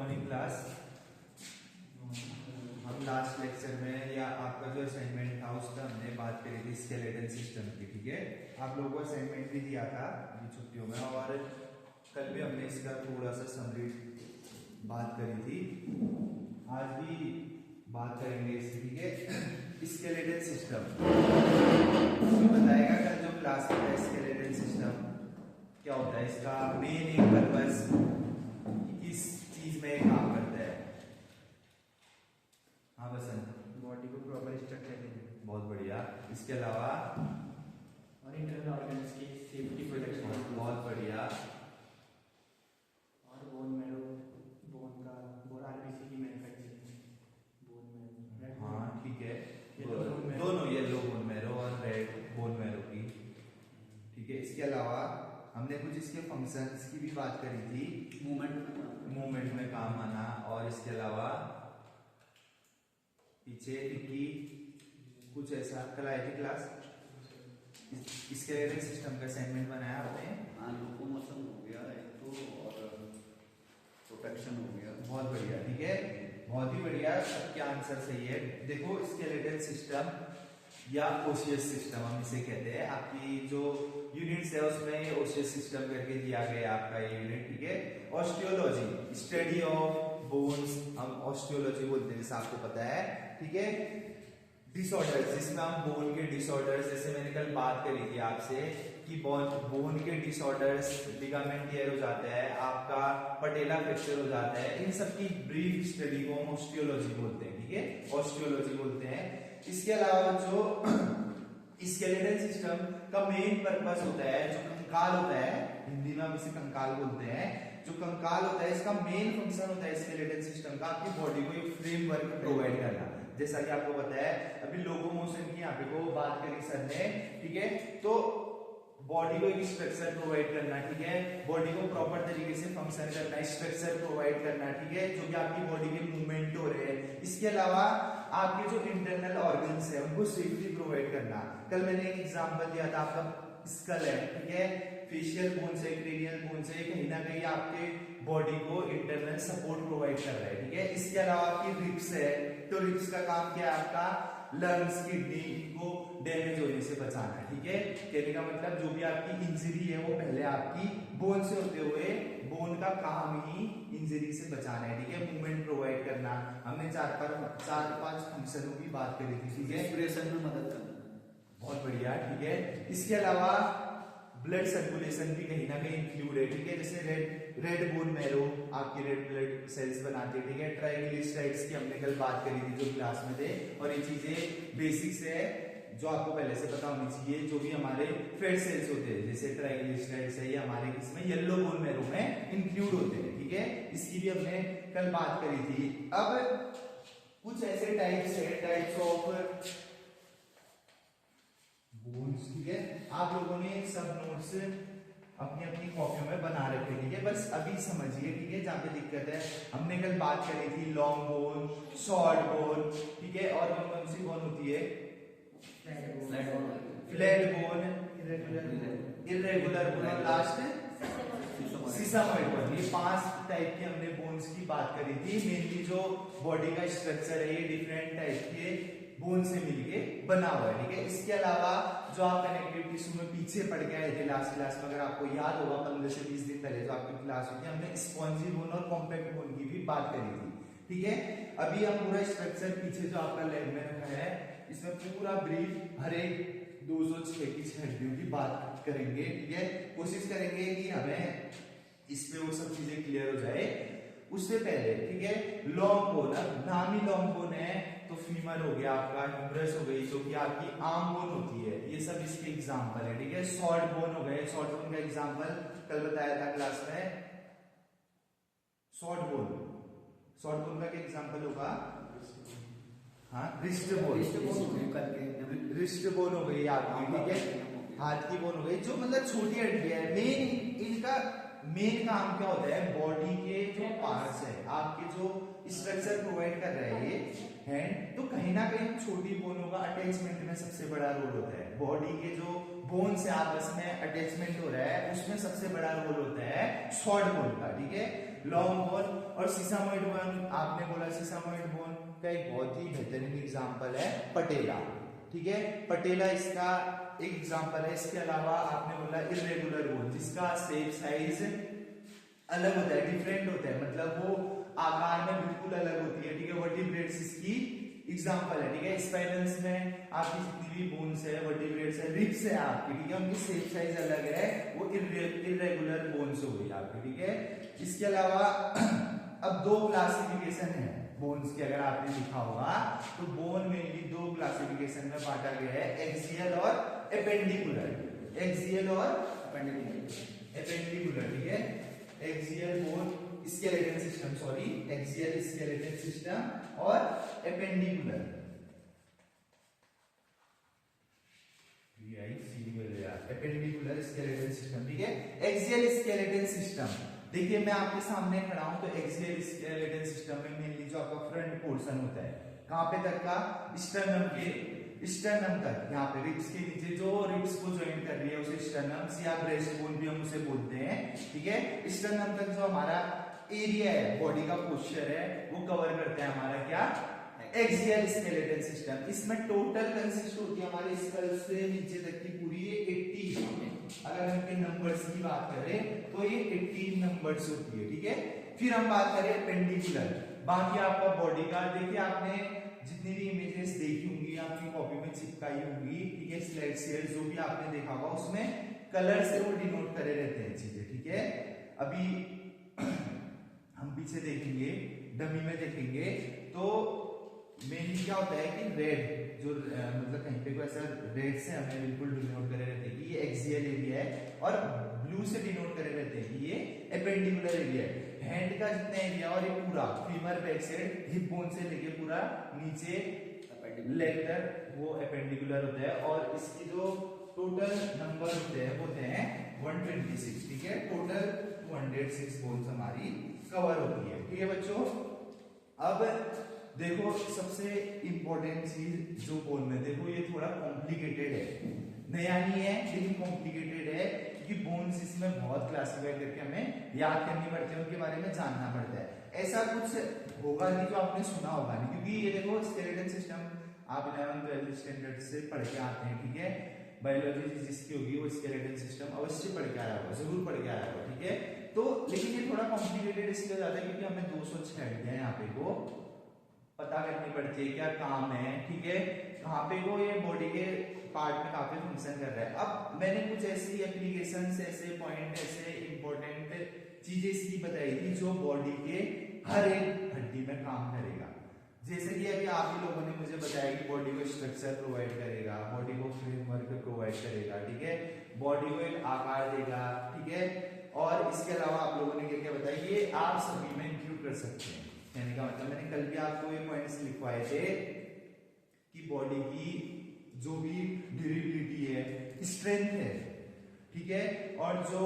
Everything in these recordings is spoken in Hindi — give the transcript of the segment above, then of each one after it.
Morning class. हम लास्ट लेक्चर में या आपका जो असाइनमेंट था उसका हमने बात करी थी स्केलेटन सिस्टम की। ठीक है, आप लोगों को असाइनमेंट भी दिया था अभी छुट्टियों में, और कल भी हमने इसका थोड़ा सा समरी बात करी थी। आज भी बात करेंगे इसकी। ठीक है, स्केलेटन सिस्टम तो बताएगा कल जो क्लास में था। स्केलेटन सिस्टम क्या होता है, इसका मेन एक पर्पस किस चीज में काम करता है। हाँ बसंत, बॉडी को प्रॉपर स्ट्रक्चर देना। बहुत बढ़िया। इसके अलावा और इंटरनल ऑर्गन्स की सेफ्टी प्रोटेक्शन। बहुत बढ़िया। और बोन मैरो, बोन का बोन आरबीसी की मैन्युफैक्चरिंग, बोन मैरो। हाँ ठीक है, Yellow bone marrow। दोनों येलो बोन मैरो और रेड बोन मैरो की। ठीक है, इसके अलावा हमने कुछ इसके फंक्शंस की भी बात करी थी। मूवमेंट में काम आना, और इसके अलावा पीछे की कुछ ऐसा कल आई थी क्लास। स्केलेटन सिस्टम का असाइनमेंट बनाया आपने। हाँ, लोकोमोशन हो गया एक तो, और प्रोटेक्शन हो गया। बहुत बढ़िया। ठीक है, बहुत ही बढ़िया, सबके आंसर सही है। देखो स्केलेटन सिस्टम या ओसियस सिस्टम हम इसे कहते हैं। आपकी जो यूनिट्स है उसमें ओसियस सिस्टम करके दिया गया आपका ये यूनिट। ठीक है, ऑस्टियोलॉजी स्टडी ऑफ बोन्स, हम ऑस्टियोलॉजी बोलते हैं जैसे आपको पता है। ठीक है, डिसऑर्डर्स जिसमें हम बोन के डिसऑर्डर्स, जैसे मैंने कल बात करी थी आपसे कि बोन के डिसऑर्डर्स, लिगामेंट टियर हो जाता है, आपका पटेला फ्रैक्चर हो जाता है, इन सब की ब्रीफ स्टडी को हम ऑस्टियोलॉजी बोलते हैं। ठीक है, ऑस्टियोलॉजी बोलते हैं। इसके अलावा जो स्केलेटन सिस्टम का मेन पर्पस होता है, जो कंकाल होता है, हिंदी में हम इसे कंकाल बोलते हैं, जो कंकाल होता है इसका मेन फंक्शन होता है स्केलेटन सिस्टम का आपकी बॉडी को एक फ्रेमवर्क प्रोवाइड करना। जैसा कि आपको पता है अभी लोकोमोशन की यहाँ पे को बात करी सर ने। ठीक है, तो बॉडी को एक स्ट्रक्चर प्रोवाइड करना। ठीक है, बॉडी को प्रॉपर तरीके से फंक्शन करना, स्ट्रक्चर प्रोवाइड करना। ठीक है, जो कि आपकी बॉडी के मूवमेंट हो रहे हैं। इसके अलावा आपके जो इंटरनल ऑर्गन्स है उनको सेफ्टी प्रोवाइड करना। कल मैंने एक एग्जांपल दिया था, आपका स्कल है। ठीक है, फेशियल बोन से, क्रेनियल बोन से कहीं ना कहीं आपके बॉडी को इंटरनल सपोर्ट प्रोवाइड कर रहा है। ठीक है, इसके अलावा आपकी रिब्स है, तो रिब्स का काम क्या है, आपका लंग्स, किडनी को डैमेज होने से बचाना है। ठीक है, कहने का मतलब जो भी आपकी इंजरी है वो पहले आपकी बोन से होते हुए बोन का काम ही इंजरी से बचाना है। ठीक है, मूवमेंट प्रोवाइड करना। हमने चार पांच फंक्शनों की बात करी थी। ठीक है, रेस्पिरेशन में मदद करना। बहुत बढ़िया। ठीक है, इसके अलावा ब्लड सर्कुलेशन भी कहीं ना कहीं इंक्लूड है। ठीक है, जैसे रेड बोन मैरो आपकी रेड ब्लड सेल्स बनाती है। ठीक है, ट्राइग्लिसराइड्स की हमने कल बात करी थी जो क्लास में थे, और ये चीजें बेसिक्स है जो आपको पहले से पता होनी चाहिए। जो भी हमारे फैट सेल्स होते हैं जैसे ट्राइग्लिसराइड्स है, ये हमारे किसमें, येलो बोन मैरो में इंक्लूड होते हैं। ठीक है, इसकी भी हमने कल बात करी थी। अब कुछ ऐसे टाइप्स है, टाइप्स ऑफ बोन्स। ठीक है, आप लोगों ने सब नोट्स अपनी अपनी कॉपियों में बना रखे। ठीक है, बस अभी समझिए। ठीक है, जहां पे दिक्कत है, हमने कल बात करी थी लॉन्ग बोन, शॉर्ट बोन। ठीक है, और कौन सी बोन होती है, फ्लैट बोन, इरेगुलर बोन, और लास्ट सीसामोइड बोन। ये 5 टाइप की हमने बोन्स की बात करी थी। मेनली जो बॉडी का स्ट्रक्चर है ये डिफरेंट टाइप के बोन से मिलके बना हुआ है। ठीक है, इसके अलावा जो आप कनेक्टिव टिश्यू में पीछे पढ़ के आए थे लास्ट क्लास में, अगर आपको याद होगा 15 से 20 दिन पहले जो आपकी क्लास हुई थी, हमने स्पॉन्जी बोन और कॉम्पैक्ट बोन की भी बात करी थी। ठीक है, अभी हम पूरा स्ट्रक्चर पीछे जो आपका लैब में रखा है इसमें पूरा ब्रीफ हर एक 206 की हड्डियों की बात करेंगे। ठीक है, कोशिश करेंगे कि हमें इस पे वो सब चीजें क्लियर हो जाए। उससे पहले ठीक है, लॉन्ग बोन, नाम ही लॉन्ग बोन है तो फीमर हो गया, आपका ह्यूमरस हो गई जो कि आपकी आर्म बोन होती है, ये सब इसके एग्जांपल है। ठीक है, शॉर्ट बोन हो गए, शॉर्ट बोन का एग्जांपल कल बताया था क्लास में। शॉर्ट बोन का क्या एग्जांपल होगा, हाँ रिस्ट बोन हो गई आपकी। ठीक है, हाथ की बोन हो गई, जो मतलब छोटी हड्डी है। इनका मेन काम क्या होता है, बॉडी के जो पार्ट्स है, आपके जो स्ट्रक्चर प्रोवाइड कर रहे हैं ये हैंड, तो कहीं ना कहीं छोटी बोनों का अटैचमेंट में सबसे बड़ा रोल होता है। बॉडी के जो बोन से आपस में अटैचमेंट हो रहा है उसमें सबसे बड़ा रोल होता है शॉर्ट बोन का, ठीक है, लॉन्ग बोन। और सीसामोइड बोन, आपने बोला सीसामोइड बोन का एक बहुत ही बेहतरीन एग्जांपल है पटेला, ठीक है, पटेला इसका एक एग्जांपल है। इसके अलावा आपने बोला इर्रेगुलर बोन, जिसका शेप साइज अलग होता है, डिफरेंट होता है, मतलब वो आकार में बिल्कुल अलग होती है, ठीक है, वर्टिब्रेट्स इसकी एग्जांपल है, ठीक है। स्पाइनल्स में आपकी जितनी भी बोन्स है, वर्टिब्रेट्स है, रिब्स है आपकी, ठीक है, उनकी शेप साइज अलग है, वो इर्रेगुलर बोन्स हो गई आपकी, ठीक है। इसके अलावा अब दो क्लासिफिकेशन है बोन्स की, अगर आपने लिखा होगा तो बोन मेनली दो क्लासिफिकेशन में बांटा गया है, एक्सियल और एपेंडिकुलर, एक्सियल और एपेंडिकुलर, ठीक है। Axial bone skeleton system, sorry, axial skeleton system और एपेंडिकुलर, एपेंडिकुलर स्केलेटन सिस्टम, ठीक है। एक्सियल स्केलेटन सिस्टम, देखिए मैं आपके सामने खड़ा हूं तो एक्सियल स्केलेटन सिस्टम में मेनली जो आपका फ्रंट पोर्शन होता है, कहां पे तक का, स्टर्नम तक, यहाँ पे रिब्स के नीचे जो रिब्स को ज्वाइन कर रही है उसे स्टर्नम या ब्रेस्ट बोन भी हम उसे बोलते हैं, ठीक है। स्टर्नम तक जो हमारा एरिया है, बॉडी का पोस्चर है, वो कवर करता है हमारा क्या, एक्सियल स्केलेटन सिस्टम। इसमें टोटल कंसिस्ट होती है हमारे स्कल से नीचे तक की पूरी 80, अगर हम इनके नंबर्स की बात करें तो ये 18 नंबर्स होती है, ठीक है। फिर हम बात करें एपेंडिकुलर, बाकी आपका बॉडी का, देखिए आपने जितनी भी इमेजेस देखी होंगी आपकी कॉपी में चिपकाई होंगी, ठीक है, स्लाइड शेयर जो भी आपने देखा होगा उसमें कलर से वो डिनोट करे रहते हैं चीजें, ठीक है। अभी हम पीछे देखेंगे, डमी में देखेंगे तो मेनली क्या होता है कि रेड जो मतलब कहीं पे कोई ऐसा रेड से हमें बिल्कुल डिनोट करे रहते हैं कि ये एक्सियल एरिया है, और ब्लू से डिनोट करे रहते हैं कि ये एपेंडिकुलर एरिया है। हैंड का जितना एरिया और ये पूरा femur back side hip bone से लेके पूरा नीचे लेग तक वो एपेंडिकुलर होता है, और इसकी जो टोटल नंबर होते हैं वो होते हैं 126, ठीक है, टोटल 206 बोन्स हमारी कवर होती है, ठीक है बच्चों। अब देखो सबसे इंपॉर्टेंट चीज जो बोन में, देखो ये थोड़ा कॉम्प्लिकेटेड है, नया नहीं है लेकिन कॉम्प्लिकेटेड है, क्योंकि बोन्स इसमें बहुत क्लासिफाई करके हमें याद करनी पड़ती है, उनके बारे में जानना पड़ता है। ऐसा कुछ होगा नहीं जो आपने सुना होगा नहीं, क्योंकि ये देखो स्केलेटन सिस्टम आप 11th-12th स्टैंडर्ड से पढ़ के आते हैं, ठीक है। बायोलॉजी जिसकी होगी वो स्केलेटन सिस्टम अवश्य पढ़ के आया होगा, जरूर पढ़ के आया होगा, ठीक है। तो लेकिन ये थोड़ा कॉम्प्लिकेटेड इसलिए ज्यादा है क्योंकि हमें 206 हड्डियां यहाँ पे को पता करनी पड़ती है, क्या काम है, ठीक है, कहाँ पे वो ये बॉडी के पार्ट में काफी फंक्शन कर रहा है। अब मैंने कुछ ऐसी एप्लीकेशंस, ऐसे पॉइंट, ऐसे इंपॉर्टेंट चीजें इसकी बताई थी जो बॉडी के हर एक हड्डी में काम करेगा। जैसे कि अभी आप ही लोगों ने मुझे बताया कि बॉडी को स्ट्रक्चर प्रोवाइड करेगा, बॉडी को फ्रेमवर्क प्रोवाइड करेगा, ठीक है, बॉडी को एक आकार देगा, ठीक है, और इसके अलावा आप लोगों ने क्या क्या बताया, ये आप सभी में इंक्लूड कर सकते हैं। कहने का मतलब मैंने कल भी आपको ये पॉइंट्स लिखवाए थे कि बॉडी की जो भी ड्यूरेबिलिटी है, स्ट्रेंथ है, ठीक है, और जो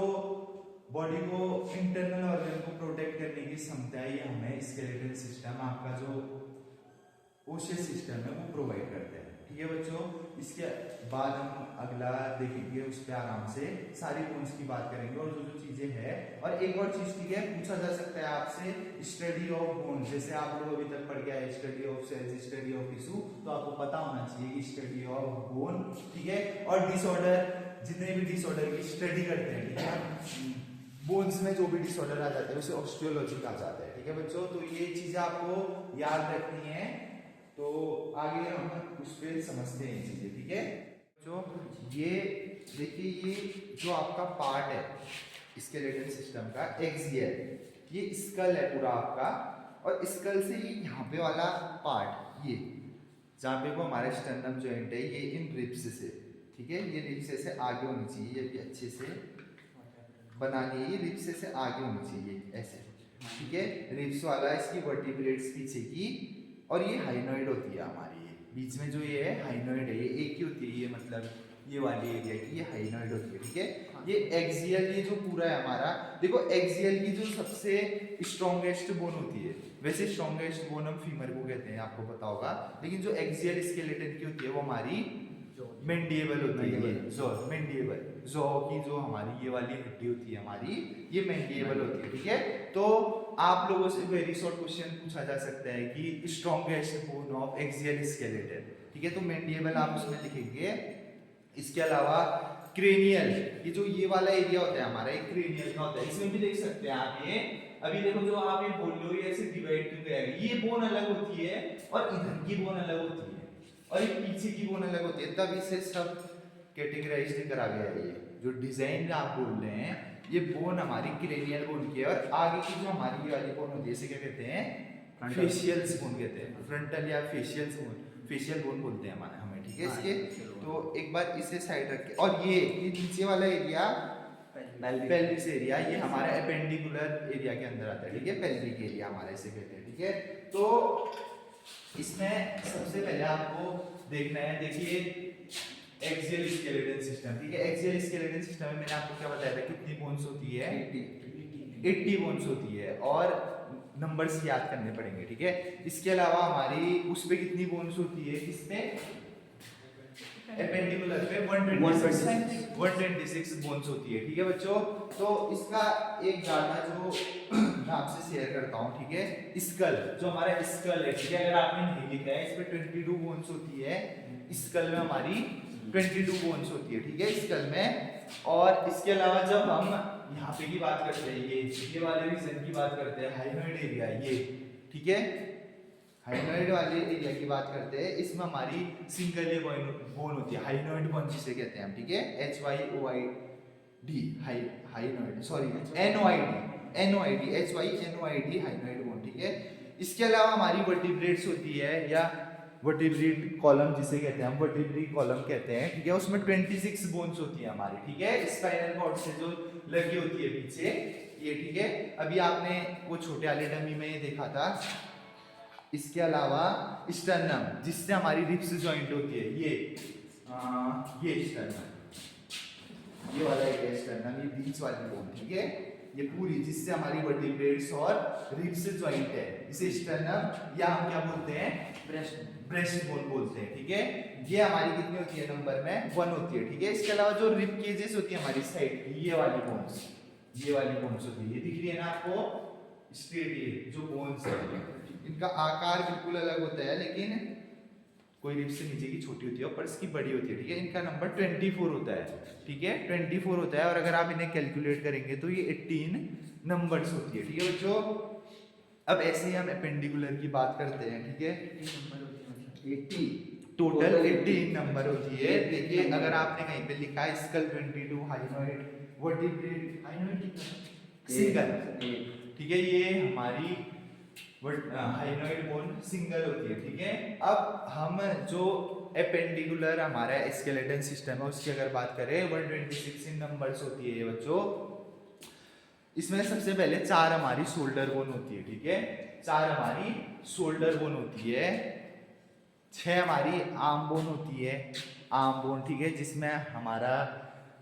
बॉडी को इंटरनल ऑर्गन को प्रोटेक्ट करने की क्षमता है, ये हमें स्केलेटल सिस्टम, आपका जो ओशियस सिस्टम है वो प्रोवाइड करता है, ठीक है बच्चों। इसके बाद हम अगला देखेंगे, उस पर आराम से सारी बोन्स की बात करेंगे और जो जो चीजें हैं। और एक और चीज, ठीक है, पूछा जा सकता है आपसे स्टडी ऑफ बोन, जैसे आप लोग अभी तक पढ़ के आए study of cells, study of tissue, तो आपको पता होना चाहिए स्टडी ऑफ बोन, ठीक है। और डिसऑर्डर, जितने भी डिसऑर्डर की स्टडी करते हैं, ठीक है, बोन्स में जो भी डिसऑर्डर आ जाते हैं उसे ऑस्टियोलॉजी कहा जाता है, ठीक है बच्चों। तो ये चीजें आपको याद रखनी है, तो आगे हम उस पर समझते हैं चीजें, ठीक है। जो ये देखिए, ये जो आपका पार्ट है स्केलेटन सिस्टम का एक्सियल, ये स्कल है पूरा आपका, और स्कल से ये यहाँ पे वाला पार्ट, ये जहाँ पे वो हमारा स्टर्नम जॉइंट है, ये इन रिब्स से, ठीक है, ये रिब्स से आगे होनी चाहिए, ये भी अच्छे से बनानी है, ये रिब्स से आगे होनी चाहिए ऐसे, ठीक है, रिब्स वाला, इसकी वर्टिब्रेट्स पीछे की, और ये हाइनोइड होती है हमारी, ये बीच में जो ये है हाइनोइड है, ये एक ही होती है, ये मतलब ये वाली एरिया की ये हाइनोइड होती है, ठीक है। ये एक्सियल, ये जो पूरा है हमारा, देखो एक्सियल की जो सबसे स्ट्रॉन्गेस्ट बोन होती है, वैसे स्ट्रॉन्गेस्ट बोन हम फीमर को कहते हैं, आपको पता होगा, लेकिन जो एक्सियल स्केलेटन की होती है वो हमारी मेंडिएबल होती है ये जॉ, मेंडिएबल जॉ की जो हमारी ये वाली हड्डी होती है हमारी, ये मेंडिएबल होती है, ठीक है। तो आप लोगों से वेरी शॉर्ट क्वेश्चन पूछा जा सकता है कि strongest bone of axial skeleton, ठीक है। तो मेंडिएबल आप उसमें लिखेंगे। इसके अलावा क्रेनियल, ये जो ये वाला एरिया होता है हमारा, एक क्रेनियल का होता है, इसमें भी देख सकते हैं आप ये। अभी देखो जो आप ये बोल रहे हो ये ऐसे डिवाइड क्यों गया है, ये बोन अलग होती है और इधर की बोन अलग होती है और ये पीछे की बोन अलग होती है, तब इसे सब कैटेगराइज करा गया है। ये जो डिजाइन आप बोल रहे हैं ये बोन हमारी क्रेनियल बोन की है, और आगे की जो हमारी ये वाली बोन होती है इसे क्या कहते हैं, फेशियल्स बोन कहते हैं, फ्रंटल या फेशियल्स बोन, फेशियल बोन बोलते हैं हमें, ठीक है। इसके तो एक बार इसे साइड रख के, और ये नीचे वाला एरिया पेल्विस एरिया, ये हमारा एपेंडिकुलर एरिया के अंदर आता है, ठीक है। पेल्विक एरिया हमारे इसे कहते हैं, ठीक है। तो इसमें सबसे पहले आपको देखना है, देखिए एक्सियल स्केलेटन सिस्टम, ठीक है। एक्सियल स्केलेटन सिस्टम में मैंने आपको क्या बताया था, कितनी बोन्स होती है, 80 बोन्स होती है, और नंबर्स याद करने पड़ेंगे, ठीक है। इसके अलावा हमारी उस पे कितनी बोन्स होती है, किस पे, एपेंडिकुलर पे 126 बोन्स होती है, ठीक है बच्चों। तो इसका एक डाटा जो मैं आपसे शेयर करता हूँ, ठीक है। स्कल, जो हमारा स्कल है, ठीक है, अगर आपने नहीं लिखा है, इस पे 22 बोन्स होती है, स्कल में हमारी 22 बोन्स होती है, ठीक है, स्कल में। और इसके अलावा जब हम यहाँ पे की बात करते हैं, ये वाले रीजन की बात करते हैं, हाइनोइड एरिया, ये, ठीक है, हाइनोइड वाले एरिया की बात करते हैं, इसमें हमारी सिंगल ये बोन होती है, हाइनोइड बोन जिसे कहते हैं हम, ठीक है, HYOID, hyoid, sorry NOID, HYNOID, hyoid bone, ठीक है। इसके अलावा हमारी वर्टिब्रेट्स होती है, या वर्टिब्रेट कॉलम जिसे कहते हैं हम, वर्टिब्री कॉलम कहते हैं, ठीक है। उसमें 26 बोन्स होती है हमारी, ठीक है, स्पाइनल कॉर्ड से जो लगी होती है पीछे, ये, ठीक है। अभी आपने वो छोटे वाले डमी में ये देखा था। इसके अलावा स्टर्नम, जिससे हमारी रिब्स जॉइंट होती है, ये स्टर्नम, ये वाला एरिया स्टर्नम, ये बीच वाली बोन, ठीक है, ये पूरी जिससे हमारी वर्टिब्रेट्स और रिब्स जॉइंट है, इसे स्टर्नम या हम क्या बोलते हैं, ब्रेस्ट बोन बोलते हैं, ठीक है। ये हमारी कितनी होती है, नंबर में 1 होती है, ठीक है। इसके अलावा जो रिब केजेस होती है हमारी साइड की, ये वाली बोन्स होती है, ये दिख रही है ना आपको, स्ट्रेट, ये जो बोन्स है इनका आकार बिल्कुल अलग होता है, लेकिन कोई रिब से नीचे की छोटी होती है और इसकी बड़ी होती है, ठीक है। इनका नंबर 24 होता है, ठीक है, 24 होता है, और अगर आप इन्हें कैलकुलेट करेंगे तो ये 18 नंबर्स होती है, ठीक है बच्चों। अब ऐसे ही हम एपेंडिकुलर की बात करते हैं, ठीक है, 80 टोटल 18 नंबर होती है। देखिए अगर आपने कहीं पे लिखा है स्कल 22, हाइनोइड, वर्टिब्रेट, हाइनोइड सिंगल, ठीक है, ये हमारी हाइनोइड बोन सिंगल होती है, ठीक है। अब हम जो एपेंडिकुलर हमारा स्केलेटन सिस्टम है उसकी अगर बात करें, 126 इन नंबर्स होती है ये बच्चों। इसमें सबसे पहले 4 हमारी शोल्डर बोन होती है, ठीक है, 4 हमारी शोल्डर बोन होती है, 6 हमारी आर्म बोन होती है, आर्म बोन, ठीक है, जिसमें हमारा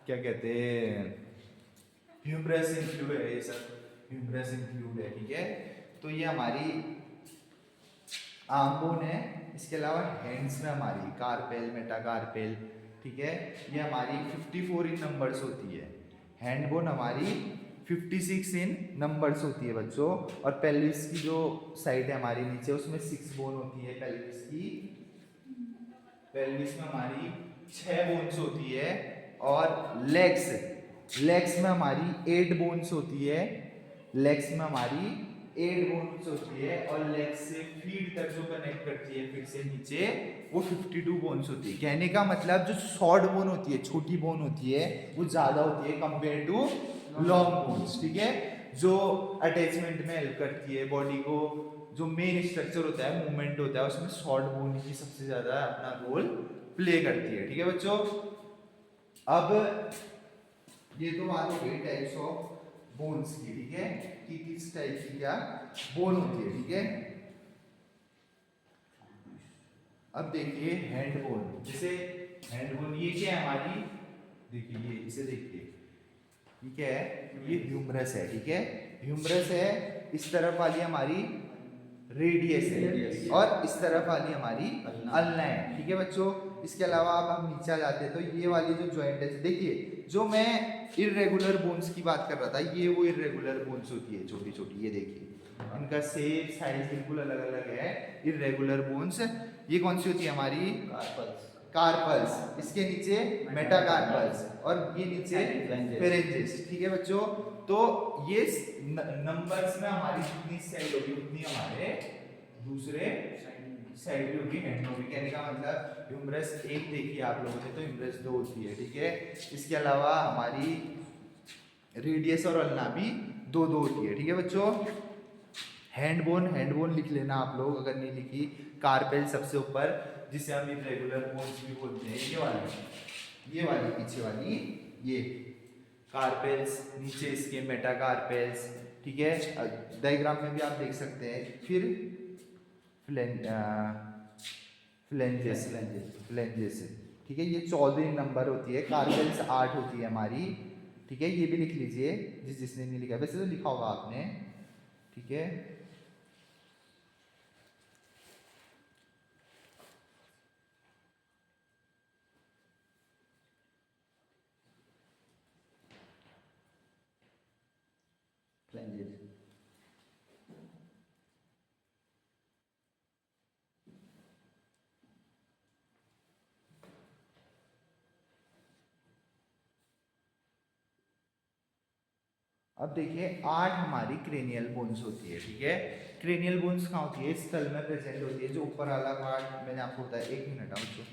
क्या कहते हैं, ह्यूमरस इंक्लूड है, ये सब ह्यूमरस इंक्लूड है, ठीक है। तो ये हमारी आर्म बोन है। इसके अलावा हैंड्स में हमारी कार्पेल, मेटाकार्पेल, ठीक है, ये हमारी 54 इन नंबर्स होती है। हैंड बोन हमारी 56 इन नंबर्स होती है बच्चों। और पेल्विस की जो साइड है हमारी नीचे, उसमें 6 बोन होती है पेल्विस की। पेल्विस में हमारी 6 बोन्स होती है। और लेग्स में हमारी 8 बोन्स होती है। लेग्स में हमारी 8 बोन्स होती है। और लेग्स से फीट तक जो कनेक्ट करती है, फीट से नीचे, वो 52 बोन्स होती है। कहने का मतलब जो शॉर्ट बोन होती है, छोटी बोन होती है, वो ज्यादा होती है कंपेयर टू लॉन्ग बोन्स, ठीक है, जो अटैचमेंट में हेल्प करती है बॉडी को। जो मेन स्ट्रक्चर होता है, मूवमेंट होता है, उसमें शॉर्ट बोन ही सबसे ज्यादा अपना रोल प्ले करती है, ठीक है बच्चों। अब ये तो बात हो गई टाइप्स ऑफ बोन्स की, ठीक है, कि किस टाइप की क्या बोन होती है, ठीक है। अब देखिए हैंड बोन, जैसे हैंड बोन ये क्या है हमारी, देखिए ये इसे देखिए, ये क्या है, ये ह्यूमरस है, ठीक है, ह्यूमरस है। इस तरफ वाली हमारी रेडियस है और इस तरफ वाली हमारी अल्ना है, ठीक है बच्चों। इसके अलावा अब हम नीचे आ जाते हैं, तो ये वाली जो जॉइंट है, देखिए जो मैं इरेगुलर बोन्स की बात कर रहा था, ये वो इरेगुलर बोन्स होती है छोटी छोटी, ये देखिए इनका शेप साइज बिल्कुल अलग अलग है। इरेगुलर बोन्स ये कौन सी होती है हमारी? कार्पल्स। कार्पल्स, इसके नीचे मेटाकार्पल्स और ये नीचे Phalanges। फेरेंजेस। ठीक है बच्चों, तो ये नंबर्स में हमारी जितनी साइड होगी उतनी हमारे दूसरे साइड भी होगी, हैंड में होगी। कहने का मतलब ह्यूमरस एक देखी आप लोगों ने, तो ह्यूमरस 2 होती है। ठीक है, इसके अलावा हमारी रेडियस और अल्ना भी 2 होती है। ठीक है बच्चों, हैंड बोन लिख लेना आप लोग अगर नहीं लिखी। कार्पेल सबसे ऊपर, जिसे हम इरेगुलर बोन्स भी बोलते हैं, ये वाली पीछे वाली, ये कार्पेल्स, नीचे इसके मेटाकार्पेल्स। ठीक है, डायग्राम में भी आप देख सकते हैं। फिर फ्लेंजेस। ठीक है, ये 14 नंबर होती है। कार्पेल्स 8 होती है हमारी। ठीक है, ये भी लिख लीजिए जिसने नहीं लिखा, वैसे तो लिखा होगा आपने। ठीक है, फ्लैंजेस। अब देखिए 8 हमारी क्रेनियल बोन्स होती है। ठीक है, क्रेनियल बोन्स कहाँ होती है? स्कल में प्रेजेंट होती है। जो ऊपर वाला पार्ट मैंने आपको बताया, 1 मिनट आओ बच्चों।